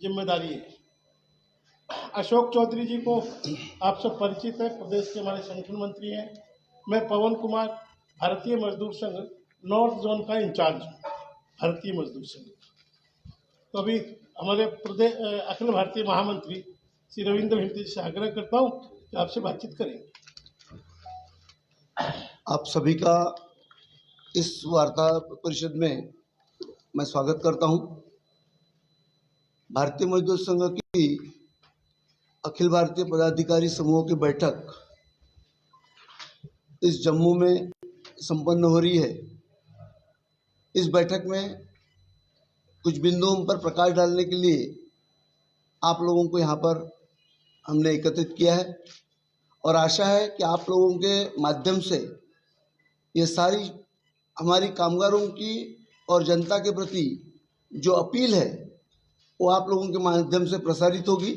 जिम्मेदारी है। अशोक चौधरी जी को आप सब परिचित है, प्रदेश के हमारे संगठन मंत्री हैं। मैं पवन कुमार, भारतीय मजदूर संघ नॉर्थ जोन का इंचार्ज हूँ, भारतीय मजदूर संघ। तो अभी हमारे प्रदेश अखिल भारतीय महामंत्री श्री रविंद्र हिमती से आग्रह करता हूँ कि आपसे बातचीत करेंगे। आप सभी का इस वार्ता परिषद में मैं स्वागत करता हूं। भारतीय मजदूर संघ की अखिल भारतीय पदाधिकारी समूह की बैठक इस जम्मू में संपन्न हो रही है। इस बैठक में कुछ बिंदुओं पर प्रकाश डालने के लिए आप लोगों को यहाँ पर हमने एकत्रित किया है और आशा है कि आप लोगों के माध्यम से ये सारी हमारी कामगारों की और जनता के प्रति जो अपील है वो आप लोगों के माध्यम से प्रसारित होगी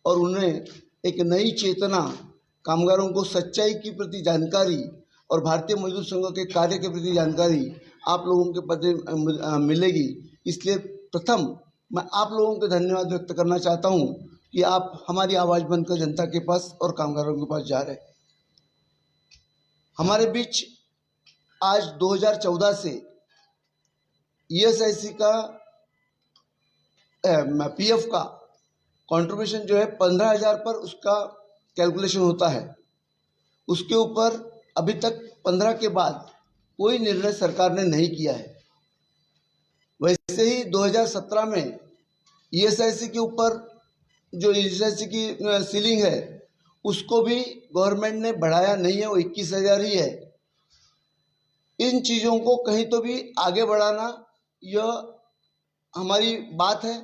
और उन्हें एक नई चेतना, कामगारों को सच्चाई की प्रति जानकारी और भारतीय मजदूर संघ के कार्य के प्रति जानकारी आप लोगों के प्रति मिलेगी। इसलिए प्रथम मैं आप लोगों को धन्यवाद व्यक्त करना चाहता हूं कि आप हमारी आवाज़ बनकर जनता के पास और कामगारों के पास जा रहे हैं। हमारे बीच आज 2014 से ESIC का PF का कंट्रीब्यूशन जो है 15,000 पर उसका कैलकुलेशन होता है। उसके ऊपर अभी तक 15 के बाद कोई निर्णय सरकार ने नहीं किया है। वैसे ही 2017 में ESIC के ऊपर जो ESIC की सीलिंग है उसको भी गवर्नमेंट ने बढ़ाया नहीं है, वो 21,000 ही है। इन चीज़ों को कहीं तो भी आगे बढ़ाना यह हमारी बात है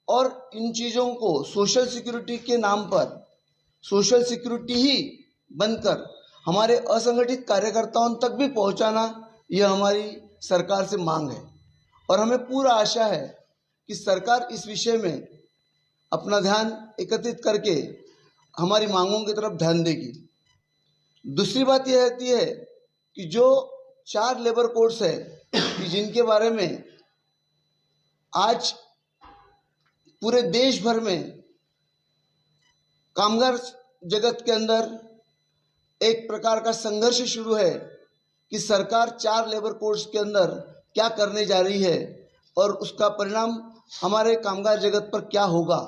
और इन चीज़ों को सोशल सिक्योरिटी के नाम पर सोशल सिक्योरिटी ही बनकर हमारे असंगठित कार्यकर्ताओं तक भी पहुंचाना यह हमारी सरकार से मांग है और हमें पूरा आशा है कि सरकार इस विषय में अपना ध्यान एकत्रित करके हमारी मांगों की तरफ ध्यान देगी। दूसरी बात यह रहती है कि जो 4 लेबर कोड्स है कि जिनके बारे में आज पूरे देश भर में कामगार जगत के अंदर एक प्रकार का संघर्ष शुरू है कि सरकार 4 लेबर कोड्स के अंदर क्या करने जा रही है और उसका परिणाम हमारे कामगार जगत पर क्या होगा।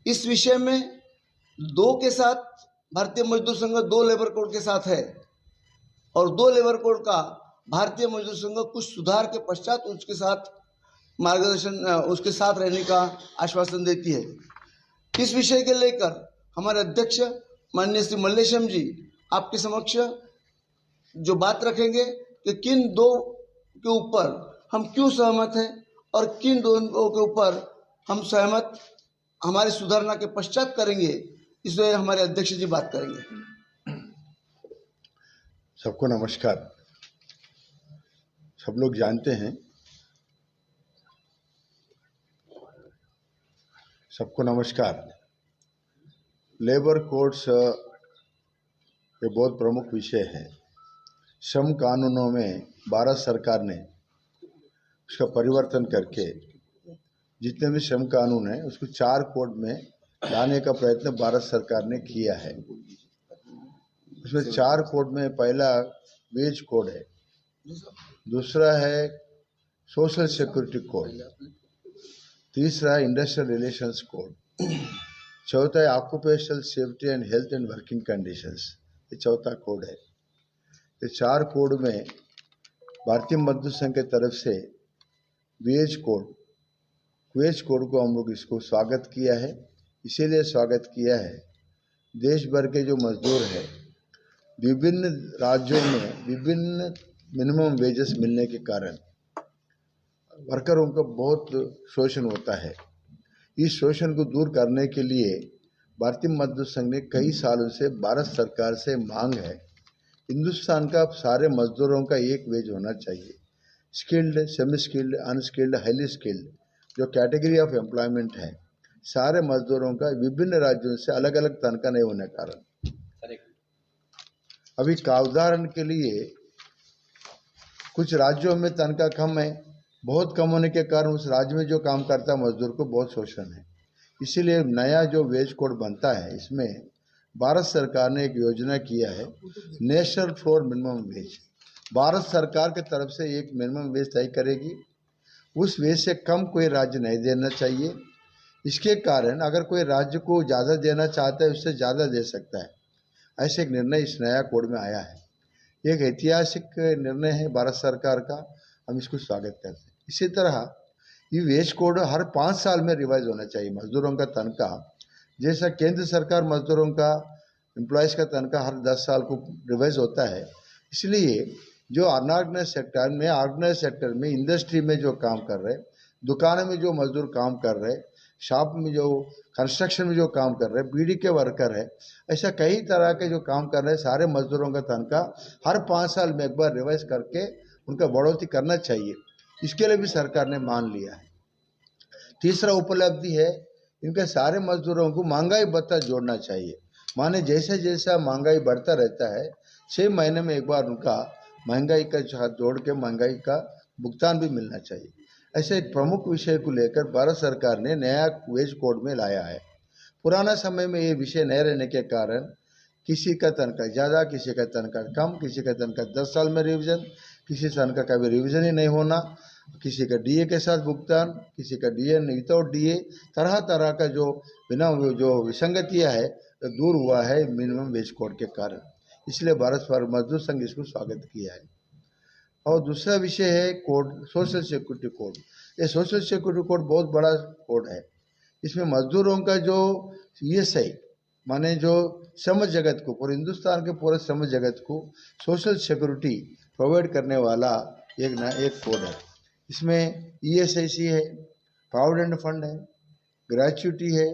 इस विषय में 2 के साथ भारतीय मजदूर संघ 2 लेबर कोड के साथ है और 2 लेबर कोड का भारतीय मजदूर संघ कुछ सुधार के पश्चात उसके साथ मार्गदर्शन उसके साथ रहने का आश्वासन देती है। इस विषय के लेकर हमारे अध्यक्ष माननीय श्री मल्लेशम जी आपके समक्ष जो बात रखेंगे कि किन 2 के ऊपर हम क्यों सहमत हैं और किन 2 के ऊपर हम सहमत हमारे सुधारना के पश्चात करेंगे, इसमें हमारे अध्यक्ष जी बात करेंगे। सबको नमस्कार। सब लोग जानते हैं, सबको नमस्कार। लेबर कोड्स ये बहुत प्रमुख विषय है। श्रम कानूनों में भारत सरकार ने उसका परिवर्तन करके जितने भी श्रम कानून है उसको 4 कोड में लाने का प्रयत्न भारत सरकार ने किया है। उसमें 4 कोड में पहला वेज कोड है, दूसरा है सोशल सिक्योरिटी कोड, तीसरा इंडस्ट्रियल रिलेशंस कोड, चौथा है occupational safety and health and working conditions, ये चौथा कोड है। ये 4 कोड में भारतीय मजदूर संघ की तरफ से वेज कोड को हम लोग इसको स्वागत किया है। इसीलिए स्वागत किया है, देश भर के जो मजदूर है विभिन्न राज्यों में विभिन्न मिनिमम वेजेस मिलने के कारण वर्करों का बहुत शोषण होता है। इस शोषण को दूर करने के लिए भारतीय मजदूर संघ ने कई सालों से भारत सरकार से मांग है, हिंदुस्तान का सारे मजदूरों का एक वेज होना चाहिए। Skilled, semi skilled, unskilled, highly skilled जो कैटेगरी ऑफ एम्प्लॉयमेंट है, सारे मजदूरों का विभिन्न राज्यों से अलग अलग तनख्वाह नहीं होने के कारण अभी का उदाहरण के लिए कुछ राज्यों में तनख्वाह कम है, बहुत कम होने के कारण उस राज्य में जो काम करता है मजदूर को बहुत शोषण है। इसीलिए नया जो वेज कोड बनता है, इसमें भारत सरकार ने एक योजना किया है, national floor minimum wage. Bharat सरकार की तरफ से एक मिनिमम वेज तय करेगी, उस वेज से कम कोई राज्य नहीं देना चाहिए। इसके कारण अगर कोई राज्य को ज़्यादा देना चाहता है, उससे ज़्यादा दे सकता है। ऐसे एक निर्णय इस नया कोड में आया है। एक ऐतिहासिक निर्णय है भारत सरकार का, हम इसको स्वागत करते हैं। इसी तरह ये वेज कोड हर 5 साल में रिवाइज होना चाहिए। मजदूरों का तनख्वाह, जैसा केंद्र सरकार मजदूरों का एम्प्लॉयज़ का तनख्वाह हर 10 साल को रिवाइज होता है, इसलिए जो अनऑर्गेनाइज सेक्टर में इंडस्ट्री में जो काम कर रहे, दुकानों में जो मजदूर काम कर रहे, शॉप में जो कंस्ट्रक्शन में जो काम कर रहे, बीड़ी के वर्कर है, ऐसा कई तरह के जो काम कर रहे सारे मजदूरों का तनख्वाह हर 5 साल में एक बार रिवाइज करके उनका बढ़ोतरी करना चाहिए। इसके लिए भी सरकार ने मान लिया है। तीसरा उपलब्धि है, इनके सारे मजदूरों को महंगाई भत्ता जोड़ना चाहिए। माने जैसे जैसा महंगाई बढ़ता रहता है, 6 महीने में एक बार उनका महंगाई का जोड़ के महंगाई का भुगतान भी मिलना चाहिए। ऐसे एक प्रमुख विषय को लेकर भारत सरकार ने नया वेज कोड में लाया है। पुराना समय में ये विषय नहीं रहने के कारण किसी का तनख्वाह ज़्यादा, किसी का तनख्वाह कम, किसी का तनख्वाह 10 साल में रिवीजन, किसी तनख्वाह का भी रिवीजन ही नहीं होना, किसी का डीए के साथ भुगतान, किसी का डीए विदाउट डीए, तरह तरह का जो बिना जो विसंगतियाँ है तो दूर हुआ है मिनिमम वेज कोड के कारण। इसलिए भारत मजदूर संघ इसको स्वागत किया है। और दूसरा विषय है कोड, सोशल सिक्योरिटी कोड। ये सोशल सिक्योरिटी कोड बहुत बड़ा कोड है। इसमें मजदूरों का जो ईएसआई माने जो श्रम जगत को, पूरे हिंदुस्तान के पूरे श्रम जगत को सोशल सिक्योरिटी प्रोवाइड करने वाला एक कोड है। इसमें ईएसआईसी है, प्रोविडेंट फंड है, ग्रेच्युटी है,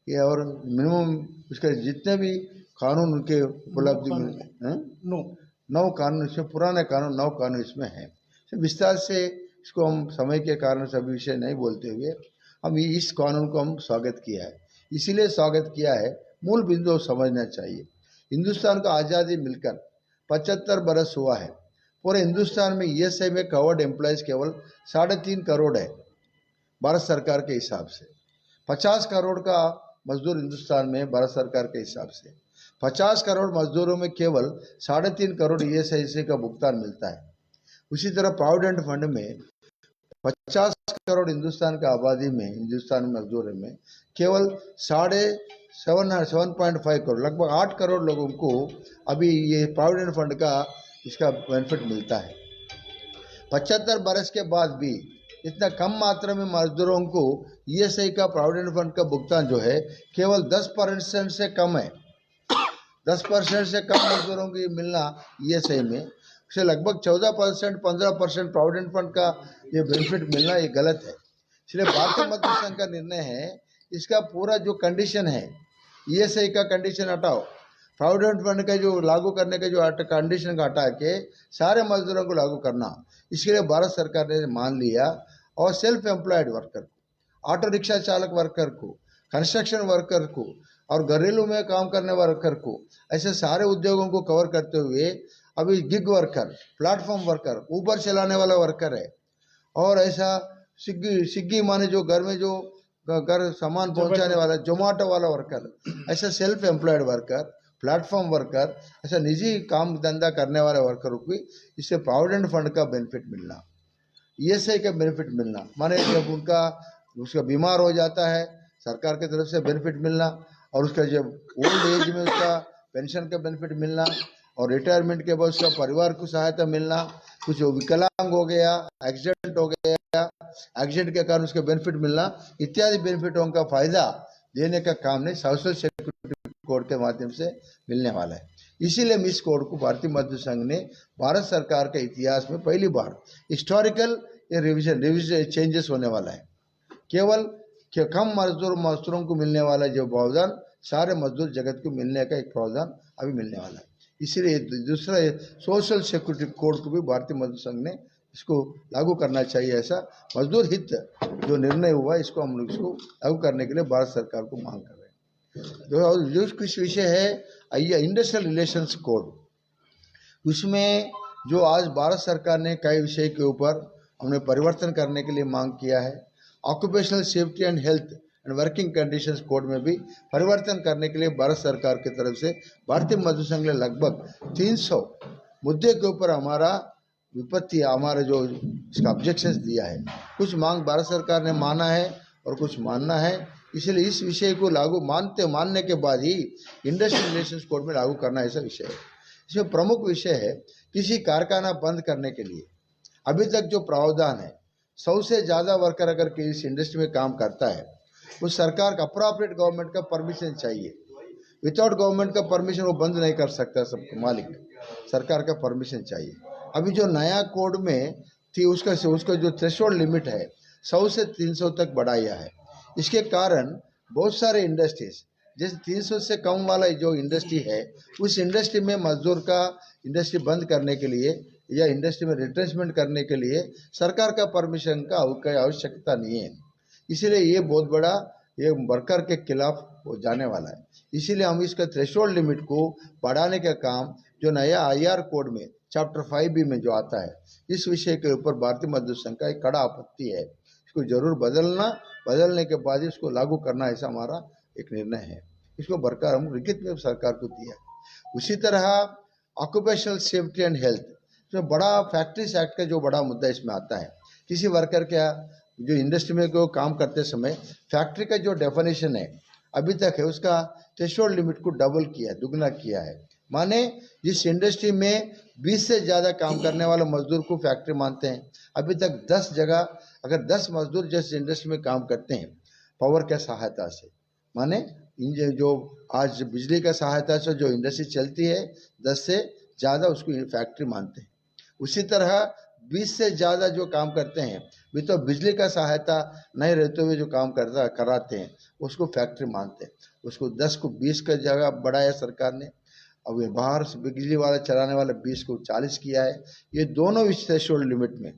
ये और मिनिमम उसके जितने भी कानून उनके उपलब्धि में 9 कानून, इसमें पुराने कानून 9 कानून इसमें हैं। विस्तार से इसको हम समय के कारण सभी विषय नहीं बोलते हुए हम इस कानून को हम स्वागत किया है। इसीलिए स्वागत किया है, मूल बिंदु समझना चाहिए। हिंदुस्तान को आज़ादी मिलकर 75 बरस हुआ है। पूरे हिंदुस्तान में ईएसआई में कवर्ड एम्प्लॉयज़ केवल 3.5 करोड़ है भारत सरकार के हिसाब से। 50 करोड़ का मजदूर हिंदुस्तान में भारत सरकार के हिसाब से 50 करोड़ मजदूरों में केवल 3.5 करोड़ ईएसआईसी का भुगतान मिलता है। उसी तरह प्रोविडेंट फंड में 50 करोड़ हिंदुस्तान का आबादी में, हिंदुस्तान मजदूरों में केवल 7.5 करोड़, लगभग 8 करोड़ लोगों को अभी ये प्रोविडेंट फंड का इसका बेनिफिट मिलता है। 75 बरस के बाद भी इतना कम मात्रा में मजदूरों को ईएसआई का प्रोविडेंट फंड का भुगतान जो है केवल 10% से कम है। 10% से कम मजदूरों को मिलना ईएसआई में, उसे लगभग 14% 15% प्रोविडेंट फंड का ये बेनिफिट मिलना ये गलत है। इसलिए भारतीय मजदूर संघ का निर्णय है, इसका पूरा जो कंडीशन है ईएसआई का कंडीशन हटाओ, प्रोविडेंट फंड का जो लागू करने का जो कंडीशन का हटा के सारे मजदूरों को लागू करना। इसके लिए भारत सरकार ने मान लिया। और सेल्फ एम्प्लॉयड वर्कर को, ऑटो रिक्शा चालक वर्कर को, कंस्ट्रक्शन वर्कर को और घरेलू में काम करने वर्कर को, ऐसे सारे उद्योगों को कवर करते हुए अभी gig worker, platform worker, Uber चलाने वाला वर्कर है, और ऐसा स्विगी माने जो घर में जो घर सामान पहुंचाने वाला, जोमेटो वाला वर्कर, ऐसा self employed worker, platform worker, ऐसा निजी काम धंधा करने वाले वर्करों को इससे प्रोविडेंट फंड का बेनिफिट मिलना, ईएसआई का बेनिफिट मिलना, माने जब उसका बीमार हो जाता है सरकार की तरफ से बेनिफिट मिलना, और उसका जब ओल्ड एज में उसका पेंशन का बेनिफिट मिलना, और रिटायरमेंट के बाद उसका परिवार को सहायता मिलना, कुछ विकलांग हो गया, एक्सीडेंट हो गया, एक्सीडेंट के कारण उसका बेनिफिट मिलना, इत्यादि बेनिफिटों का फायदा देने का काम नहीं सोशल सिक्योरिटी कोड के माध्यम से मिलने वाला है। इसीलिए इस कोड को भारतीय मजदूर संघ ने भारत सरकार के इतिहास में पहली बार हिस्टोरिकल रिविजन चेंजेस होने वाला है। केवल कम मजदूरों को मिलने वाला जो प्रावधान सारे मजदूर जगत को मिलने का एक प्रावधान अभी मिलने वाला है। इसीलिए दूसरा सोशल सिक्योरिटी कोड को भी भारतीय मजदूर संघ ने इसको लागू करना चाहिए। ऐसा मजदूर हित जो निर्णय हुआ इसको हम लोग इसको लागू करने के लिए भारत सरकार को मांग कर रहे हैं। जो कुछ विषय है इंडस्ट्रियल रिलेशंस कोड, उसमें जो आज भारत सरकार ने कई विषय के ऊपर हमने परिवर्तन करने के लिए मांग किया है। Occupational safety and health and working conditions code में भी परिवर्तन करने के लिए भारत सरकार की तरफ से भारतीय मजदूर संघ ने लगभग 300 मुद्दे के ऊपर हमारा विपत्ति, हमारे जो इसका ऑब्जेक्शंस दिया है। कुछ मांग भारत सरकार ने माना है और कुछ मानना है, इसलिए इस विषय को मानने के बाद ही इंडस्ट्रियल रिलेशंस कोड में लागू करना ऐसा विषय है। इसमें प्रमुख विषय है किसी कारखाना बंद करने के लिए अभी तक जो प्रावधान है, 100 से ज़्यादा वर्कर अगर किसी इंडस्ट्री में काम करता है, उस सरकार का अप्रोप्रिएट गवर्नमेंट का परमिशन चाहिए। विदाउट गवर्नमेंट का परमिशन वो बंद नहीं कर सकता, सब मालिक सरकार का परमिशन चाहिए। अभी जो नया कोड में थी उसका जो थ्रेशोल्ड लिमिट है 100 से 300 तक बढ़ाया है। इसके कारण बहुत सारे इंडस्ट्रीज, जैसे 300 से कम वाला जो इंडस्ट्री है, उस इंडस्ट्री में मजदूर का इंडस्ट्री बंद करने के लिए या इंडस्ट्री में रिट्रेंचमेंट करने के लिए सरकार का परमिशन का कोई आवश्यकता नहीं है। इसीलिए ये बहुत बड़ा ये वर्कर के खिलाफ हो जाने वाला है। इसीलिए हम इसका थ्रेशोल्ड लिमिट को बढ़ाने का काम जो नया IR कोड में चैप्टर 5B में जो आता है, इस विषय के ऊपर भारतीय मजदूर संघ का एक कड़ा आपत्ति है। इसको जरूर बदलने के बाद ही इसको लागू करना, ऐसा हमारा एक निर्णय है। इसको बरकरार हम लिखित में सरकार को दिया है। उसी तरह ऑक्यूपेशनल सेफ्टी एंड हेल्थ, जो बड़ा फैक्ट्रीज एक्ट का जो बड़ा मुद्दा इसमें आता है, किसी वर्कर का जो इंडस्ट्री में को काम करते समय फैक्ट्री का जो डेफिनेशन है अभी तक है, उसका थ्रेशोल्ड लिमिट को डबल किया, दुगना किया है। माने जिस इंडस्ट्री में 20 से ज़्यादा काम करने वाले मजदूर को फैक्ट्री मानते हैं, अभी तक 10 जगह अगर 10 मजदूर जिस इंडस्ट्री में काम करते हैं पावर के सहायता से, माने जो आज बिजली का सहायता से जो इंडस्ट्री चलती है 10 से ज़्यादा उसको फैक्ट्री मानते हैं। उसी तरह 20 से ज़्यादा जो काम करते हैं भी तो बिजली का सहायता नहीं रहते हुए जो काम कराते हैं उसको फैक्ट्री मानते हैं। उसको 10 को 20 का जगह बढ़ाया सरकार ने। अब ये बाहर से बिजली वाला चलाने वाला 20 को 40 किया है। ये दोनों इस थ्रेशोल्ड लिमिट में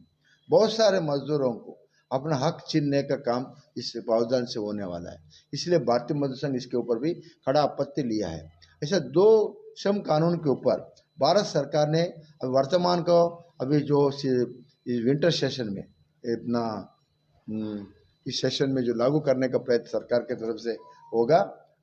बहुत सारे मजदूरों को अपना हक छीनने का काम इस प्रावधान से होने वाला है। इसलिए भारतीय मजदूर संघ इसके ऊपर भी खड़ा आपत्ति लिया है। ऐसे 2 श्रम कानून के ऊपर भारत सरकार ने वर्तमान को अभी जो इस विंटर सेशन में अपना इस सेशन में जो लागू करने का प्रयत्न सरकार की तरफ से होगा,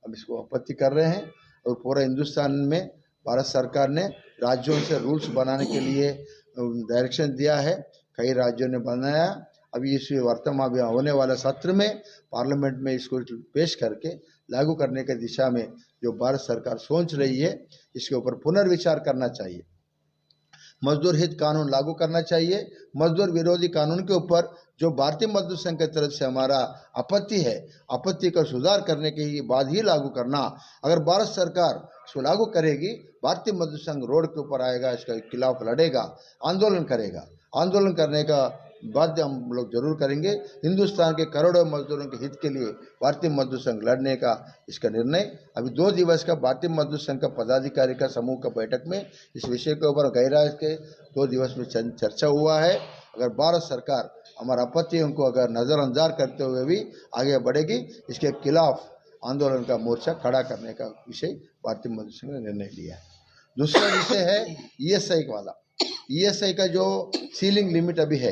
अब इसको आपत्ति कर रहे हैं। और पूरा हिंदुस्तान में भारत सरकार ने राज्यों से रूल्स बनाने के लिए डायरेक्शन दिया है, कई राज्यों ने बनाया। अभी इस वर्तमान में होने वाला सत्र में पार्लियामेंट में इसको पेश करके लागू करने की दिशा में जो भारत सरकार सोच रही है, इसके ऊपर पुनर्विचार करना चाहिए। मजदूर हित कानून लागू करना चाहिए। मजदूर विरोधी कानून के ऊपर जो भारतीय मजदूर संघ की तरफ से हमारा आपत्ति है, आपत्ति का सुधार करने के बाद ही लागू करना। अगर भारत सरकार इसको लागू करेगी, भारतीय मजदूर संघ रोड के ऊपर आएगा, इसके खिलाफ लड़ेगा, आंदोलन करेगा। आंदोलन करने का बाध्य हम लोग जरूर करेंगे। हिंदुस्तान के करोड़ों मजदूरों के हित के लिए भारतीय मजदूर संघ लड़ने का इसका निर्णय। अभी 2 दिवस का भारतीय मजदूर संघ का पदाधिकारी का समूह का बैठक में इस विषय के ऊपर गहराई के 2 दिवस में चर्चा हुआ है। अगर भारत सरकार हमारा आपत्तियों को अगर नज़रअंदाज करते हुए भी आगे बढ़ेगी, इसके खिलाफ आंदोलन का मोर्चा खड़ा करने का विषय भारतीय मजदूर संघ ने निर्णय लिया है। दूसरा विषय है ESI वाला। ESI का जो सीलिंग लिमिट अभी है,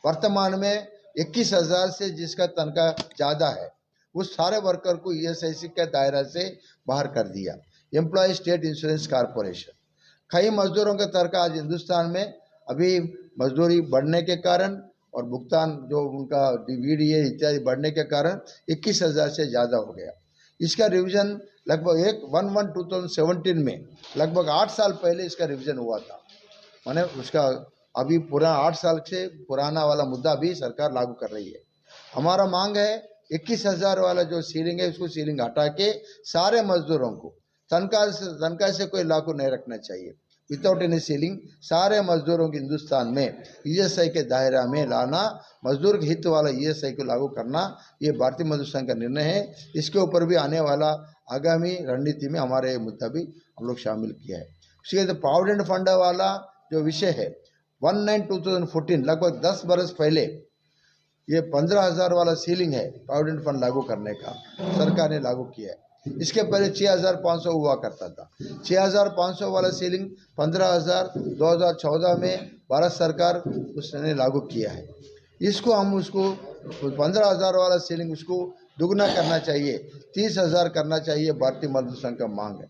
वर्तमान में 21,000 से जिसका तनख्वाह ज़्यादा है उस सारे वर्कर को ESI के दायरा से बाहर कर दिया। एम्प्लॉय स्टेट इंश्योरेंस कॉरपोरेशन, कई मजदूरों का तनख्वाह आज हिंदुस्तान में अभी मजदूरी बढ़ने के कारण और भुगतान जो उनका DVDA इत्यादि बढ़ने के कारण 21,000 से ज़्यादा हो गया। इसका रिवीजन लगभग 1/1/2017 में लगभग 8 साल पहले इसका रिवीजन हुआ था। माने उसका अभी पूरा 8 साल से पुराना वाला मुद्दा भी सरकार लागू कर रही है। हमारा मांग है 21,000 वाला जो सीलिंग है उसको सीलिंग हटा के सारे मजदूरों को तनख्वाह से कोई लागू नहीं रखना चाहिए। विदाउट एनी सीलिंग सारे मजदूरों को हिंदुस्तान में ESI के दायरा में लाना, मजदूर के हित वाला ESI को लागू करना, ये भारतीय मजदूर संघ का निर्णय है। इसके ऊपर भी आने वाला आगामी रणनीति में हमारे मुद्दा भी हम लोग शामिल किया है। उसके बाद प्रोविडेंट फंड वाला जो विषय है 1/9/2014 लगभग 10 बरस पहले ये 15,000 वाला सीलिंग है प्रोविडेंट फंड लागू करने का सरकार ने लागू किया है। इसके पहले 6,500 हुआ करता था। 6,500 वाला सीलिंग 15,000 2014 में भारत सरकार उसने लागू किया है। इसको हम उसको 15,000 वाला सीलिंग उसको दुगना करना चाहिए, 30,000 करना चाहिए, भारतीय मजदूर संघ का मांग है।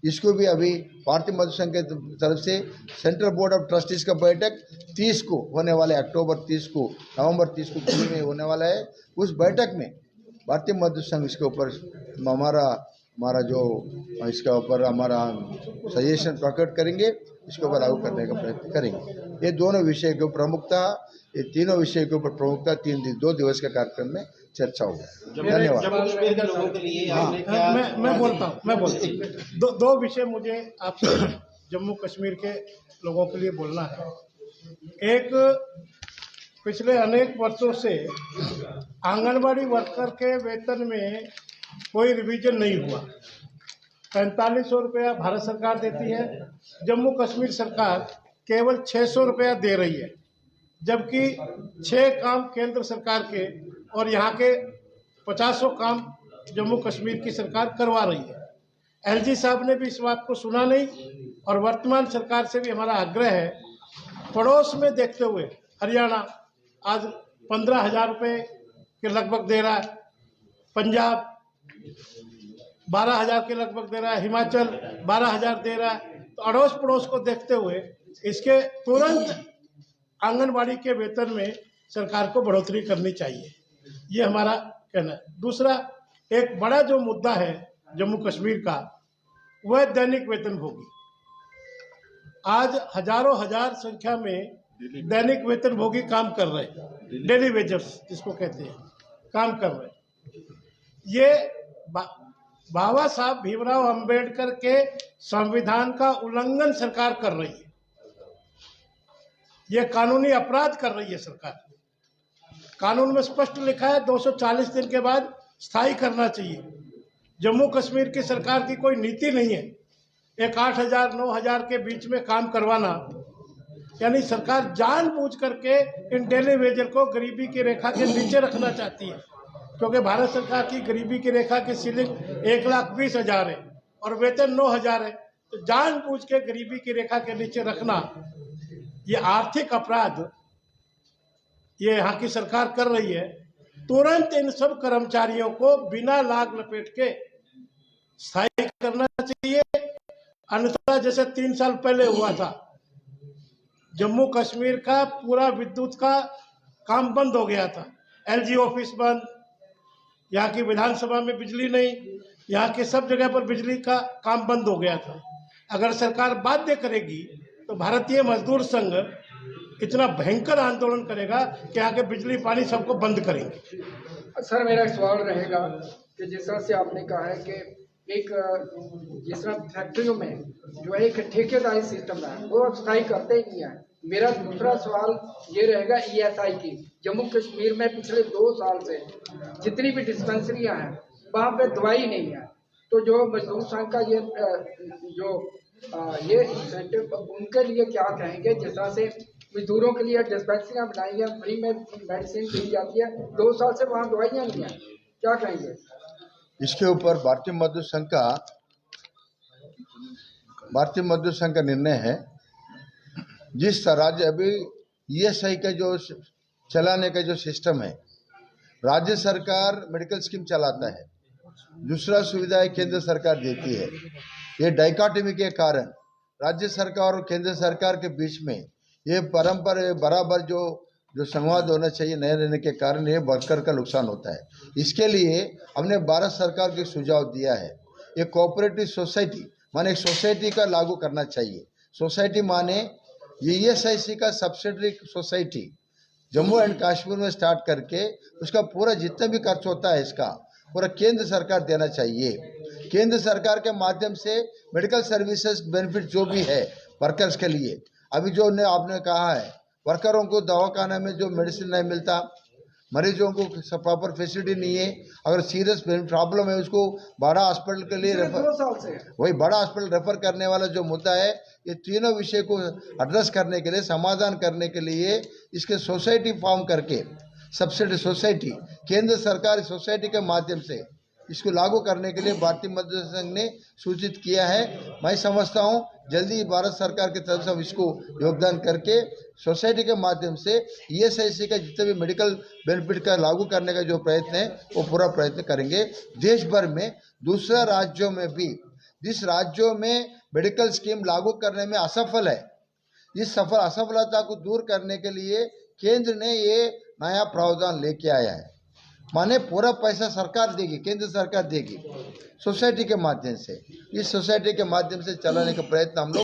इसको भी अभी भारतीय मजदूर संघ के तरफ से सेंट्रल बोर्ड ऑफ ट्रस्टीज का बैठक 30 को होने वाला है, अक्टूबर 30 को, नवंबर 30 को दिल्ली में होने वाला है। उस बैठक में भारतीय मजदूर संघ इसके ऊपर हमारा जो इसका ऊपर हमारा सजेशन प्रकट करेंगे, इसके ऊपर लागू करने का प्रयत्न करेंगे। ये दोनों विषय के प्रमुखता, ये तीनों विषय के ऊपर प्रमुखता 2 दिवस के कार्यक्रम में चर्चा होगी। धन्यवाद। जम्मू कश्मीर के लोगों के लिए आपने क्या मैं बोलता हूँ। दो विषय मुझे आपसे जम्मू कश्मीर के लोगों के लिए बोलना है। एक, पिछले अनेक वर्षों से आंगनबाड़ी वर्कर के वेतन में कोई रिवीजन नहीं हुआ। 4500 रुपया भारत सरकार देती है, जम्मू कश्मीर सरकार केवल 600 रुपया दे रही है, जबकि 6 काम केंद्र सरकार के और यहाँ के 50 काम जम्मू कश्मीर की सरकार करवा रही है। एलजी साहब ने भी इस बात को सुना नहीं, और वर्तमान सरकार से भी हमारा आग्रह है, पड़ोस में देखते हुए हरियाणा आज 15,000 रुपये के लगभग दे रहा है, पंजाब 12,000 के लगभग दे रहा है, हिमाचल 12,000 दे रहा है। तो अड़ोस पड़ोस को देखते हुए इसके तुरंत आंगनबाड़ी के वेतन में सरकार को बढ़ोतरी करनी चाहिए, ये हमारा कहना है। दूसरा, एक बड़ा जो मुद्दा है जम्मू कश्मीर का, वह दैनिक वेतनभोगी। आज हजारों हजार संख्या में दैनिक वेतनभोगी काम कर रहे हैं, डेली वेजर्स जिसको कहते हैं, काम कर रहे हैं। ये बाबा साहब भीमराव अंबेडकर के संविधान का उल्लंघन सरकार कर रही है, ये कानूनी अपराध कर रही है सरकार। कानून में स्पष्ट लिखा है 240 दिन के बाद स्थायी करना चाहिए। जम्मू कश्मीर की सरकार की कोई नीति नहीं है एक 8,000 9,000 के बीच में काम करवाना, यानी सरकार जानबूझ करके इन डेली वेजर को गरीबी की रेखा के नीचे रखना चाहती है, क्योंकि भारत सरकार की गरीबी की रेखा की सीलिंग 1,20,000 है और वेतन 9,000 है। तो जानबूझ के गरीबी की रेखा के नीचे रखना, ये आर्थिक अपराध ये यहाँ की सरकार कर रही है। तुरंत इन सब कर्मचारियों को बिना लाग लपेट के स्थायी करना चाहिए, अन्यथा जैसे 3 साल पहले हुआ था, जम्मू कश्मीर का पूरा विद्युत का काम बंद हो गया था, एलजी ऑफिस बंद, यहाँ की विधानसभा में बिजली नहीं, यहाँ के सब जगह पर बिजली का काम बंद हो गया था। अगर सरकार बाध्य करेगी तो भारतीय मजदूर संघ इतना भयंकर आंदोलन करेगा कि यहाँ के बिजली पानी सबको बंद करेंगे। सर, मेरा एक सवाल रहेगा कि जिस तरह से आपने कहा है कि एक जिस तरह फैक्ट्रियों में जो है एक ठेकेदारी सिस्टम है वो स्थायी करते ही नहीं है। मेरा दूसरा सवाल ये रहेगा ईएसआई की। जम्मू कश्मीर में पिछले 2 साल से जितनी भी डिस्पेंसरियां हैं वहाँ पे दवाई नहीं है, तो जो मजदूर संघ का ये इंसेंटिव उनके लिए क्या कहेंगे? जिस तरह से मजदूरों के लिए डिस्पेंसरियां बनाई हैं, फ्री में मेडिसिन दी जाती है, 2 साल से वहाँ दवाइयाँ नहीं हैं, क्या कहेंगे? इसके ऊपर भारतीय मजदूर संघ का निर्णय है। जिस राज्य अभी ईएसआई का जो चलाने का जो सिस्टम है, राज्य सरकार मेडिकल स्कीम चलाता है, दूसरा सुविधाएं केंद्र सरकार देती है। ये डाइकोटमी के कारण राज्य सरकार और केंद्र सरकार के बीच में ये परंपरा बराबर जो संवाद होना चाहिए नहीं रहने के कारण ये वर्कर का नुकसान होता है। इसके लिए हमने भारत सरकार को सुझाव दिया है, ये कोऑपरेटिव सोसाइटी माने एक सोसाइटी का लागू करना चाहिए। सोसाइटी माने ये ईएसआईसी का subsidiary society Jammu and Kashmir में स्टार्ट करके उसका पूरा जितना भी खर्च होता है इसका पूरा केंद्र सरकार देना चाहिए। केंद्र सरकार के माध्यम से मेडिकल सर्विसेज बेनिफिट जो भी है वर्कर्स के लिए, अभी जो आपने कहा है वर्करों को दवाखाना में जो मेडिसिन नहीं मिलता, मरीजों को प्रॉपर फैसिलिटी नहीं है, अगर सीरियस प्रॉब्लम है उसको बड़ा हॉस्पिटल के लिए वही बड़ा हॉस्पिटल रेफर करने वाला जो मुद्दा है, ये तीनों विषय को एड्रेस करने के लिए समाधान करने के लिए इसके सोसाइटी फॉर्म करके सब्सिडी सोसाइटी केंद्र सरकार सोसाइटी के माध्यम से इसको लागू करने के लिए भारतीय मजदूर संघ ने सूचित किया है। मैं समझता हूं जल्दी भारत सरकार की तरफ से हम इसको योगदान करके सोसाइटी के माध्यम से ESIC का जितने भी मेडिकल बेनिफिट का लागू करने का जो प्रयत्न है वो पूरा प्रयत्न करेंगे। देश भर में दूसरा राज्यों में भी जिस राज्यों में मेडिकल स्कीम लागू करने में असफल है, इस असफलता को दूर करने के लिए केंद्र ने ये नया प्रावधान लेके आया है। माने पूरा पैसा सरकार देगी, केंद्र सरकार देगी सोसाइटी के माध्यम से। इस सोसाइटी के माध्यम से चलाने का प्रयत्न हम लोग